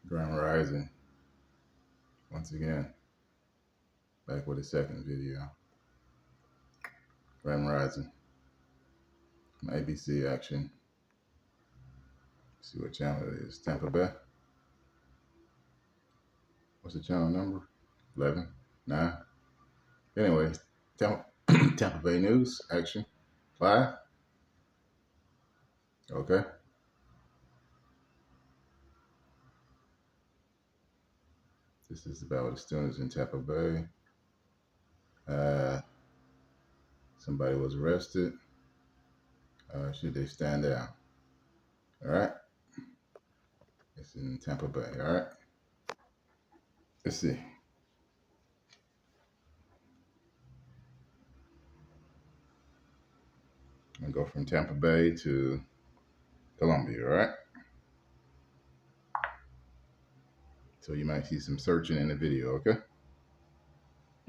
Grand Rising, once again, back with a second video. Grand Rising, ABC action. See what channel it is. Tampa Bay. What's the channel number? 11, 9. Anyway, Tampa Bay News action. 5. Okay. This is about the students in Tampa Bay. Somebody was arrested. Should they stand down? All right. It's in Tampa Bay. All right. Let's see. I'm gonna go from Tampa Bay to Columbia. All right. So you might see some searching in the video. Okay.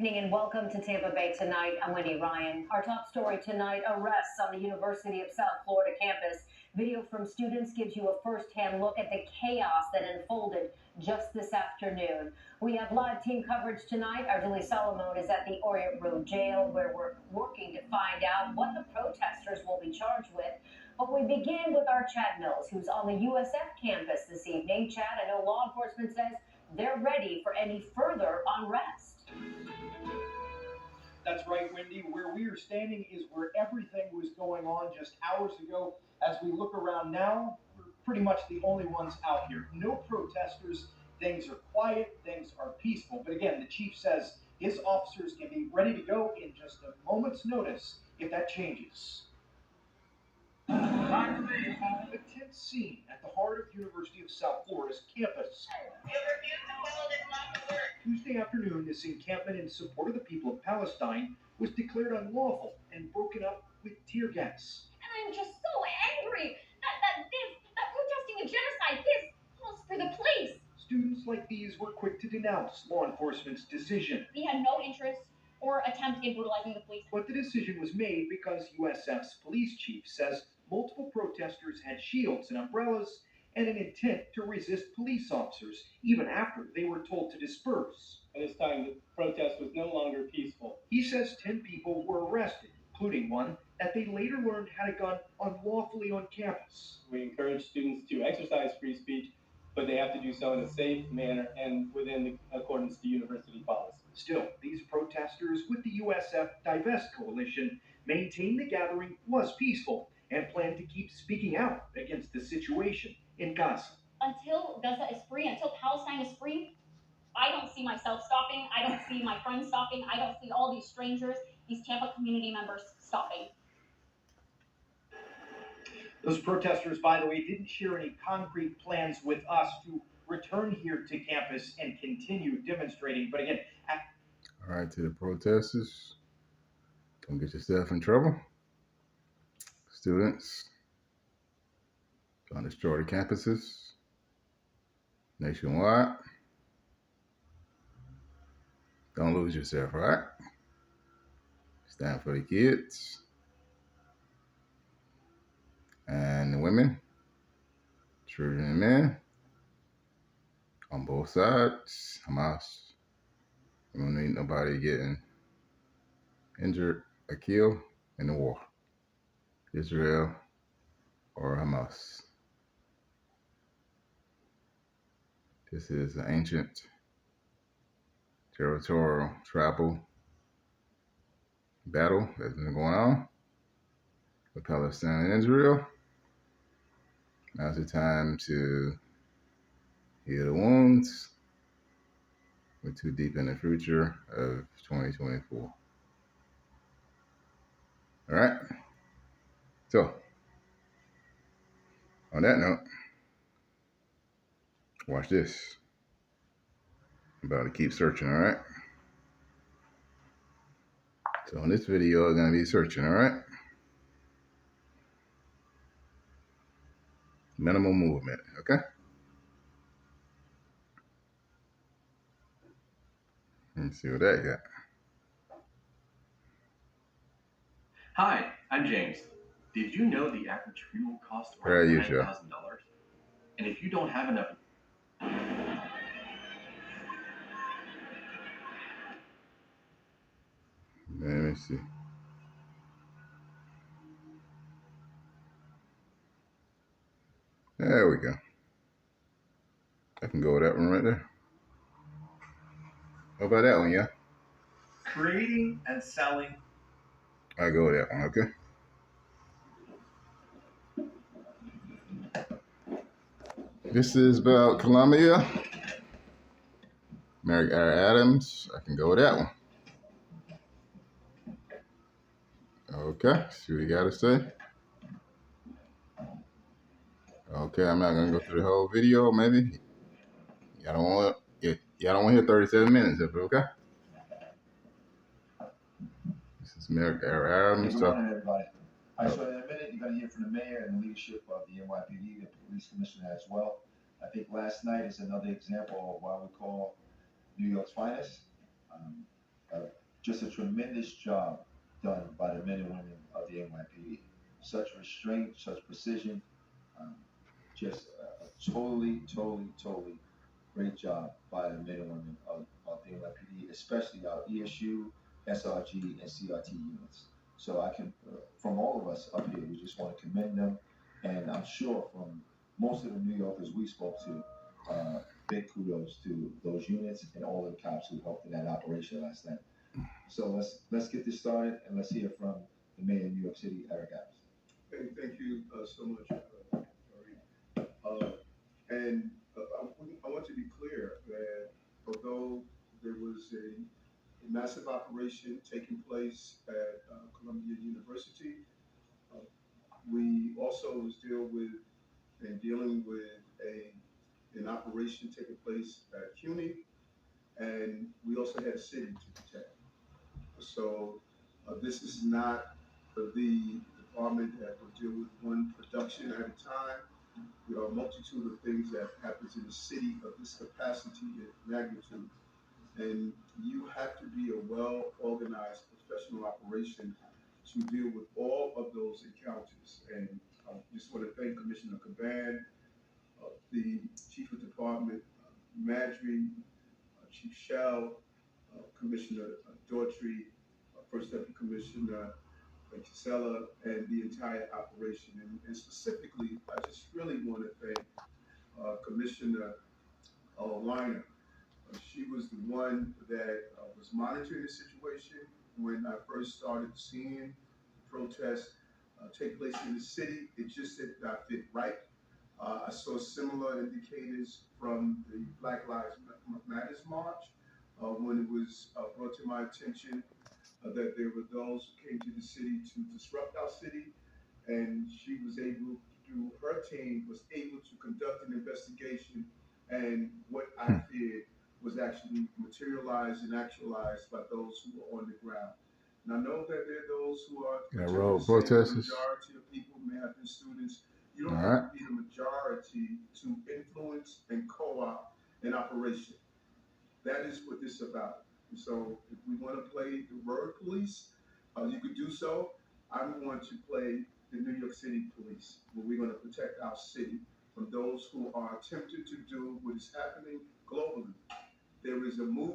And welcome to Tampa Bay Tonight. I'm Wendy Ryan. Our top story tonight, arrests on the University of South Florida campus. Video from students gives you a first-hand look at the chaos that unfolded just this afternoon. We have live team coverage tonight. Our Julie Solomon is at the Orient Road Jail, where we're working to find out what the protesters will be charged with. But we begin with our Chad Mills, who's on the USF campus this evening. Chad, I know law enforcement says they're ready for any further unrest. That's right, Wendy. Where we are standing is where everything was going on just hours ago. As we look around now, we're pretty much the only ones out here. No protesters. Things are quiet. Things are peaceful. But again, the chief says his officers can be ready to go in just a moment's notice if that changes. A tense scene at the heart of University of South Florida's campus. Tuesday afternoon, this encampment in support of the people of Palestine was declared unlawful and broken up with tear gas. And I'm just so angry that protesting a genocide, this calls for the police. Students like these were quick to denounce law enforcement's decision. We had no interest or attempt in brutalizing the police. But the decision was made because USF's police chief says multiple protesters had shields and umbrellas and an intent to resist police officers, even after they were told to disperse. At this time, the protest was no longer peaceful. He says 10 people were arrested, including one that they later learned had a gun unlawfully on campus. We encourage students to exercise free speech, but they have to do so in a safe manner and within accordance to university policy. Still, these protesters with the USF Divest Coalition maintain the gathering was peaceful and plan to keep speaking out against the situation in Gaza. Until Gaza is free, until Palestine is free, I don't see myself stopping. I don't see my friends stopping. I don't see all these strangers, these Tampa community members stopping. Those protesters, by the way, didn't share any concrete plans with us to return here to campus and continue demonstrating. But again, all right, to the protesters, don't get yourself in trouble. Students, don't destroy the campuses nationwide. Don't lose yourself, all right? Stand for the kids and the women, children and men on both sides. Hamas. We don't need nobody getting injured or killed in the war. Israel or Hamas. This is an ancient territorial tribal battle that's been going on with Palestine and Israel. Now's the time to heal the wounds. We're too deep in the future of 2024. All right. So, on that note, watch this. I'm about to keep searching, all right? So in this video, I'm going to be searching, all right? Minimal movement, okay? Let's see what that got. Hi, I'm James. Did you know the average funeral costs Very around usual. $9,000? And if you don't have enough see. There we go. I can go with that one right there. How about that one, yeah? Creating and selling. I go with that one, okay? This is about Columbia. Mary Adams. I can go with that one. Okay, see what you got to say. Okay, I'm not gonna go through the whole video. Maybe y'all don't want to hear 37 minutes of it. Okay. This is Mary Adams. Good morning, everybody. All right, so in a minute, you're going to hear from the mayor and the leadership of the NYPD, the police commissioner as well. I think last night is another example of what we call New York's finest. Just a tremendous job done by the men and women of the NYPD. Such restraint, such precision, just a totally great job by the men and women of the NYPD, especially our ESU, SRG, and CRT units. So I can, from all of us up here, we just want to commend them. And I'm sure from most of the New Yorkers we spoke to, big kudos to those units and all of the cops who helped in that operation last night. So let's get this started and let's hear from the mayor of New York City, Eric Adams. Hey, thank you so much, and I want to be clear that although there was a massive operation taking place at Columbia University, we also was dealing with an operation taking place at CUNY, and we also had a city to protect. So this is not the department that will deal with one production at a time. There are a multitude of things that happens in a city of this capacity and magnitude. And you have to be a well-organized professional operation to deal with all of those encounters. And I just want to thank Commissioner Caban, the Chief of Department, Madry, Chief Shell, Commissioner Daughtry, First Deputy Commissioner Casella, and the entire operation. And specifically, I just really want to thank Commissioner Weiner. She was the one that was monitoring the situation when I first started seeing protests take place in the city. It just did not fit right. I saw similar indicators from the Black Lives Matters march when it was brought to my attention that there were those who came to the city to disrupt our city, and she was able, through her team, was able to conduct an investigation, and what I feared was actually materialized and actualized by those who were on the ground. And I know that there are those who are road the protesters. majority of people may have been students. You don't have to be the majority to influence and co-op an operation. That is what this is about. And so if we want to play the word police, you could do so. I want to play the New York City police, where we're going to protect our city from those who are attempting to do what is happening globally. There is a movement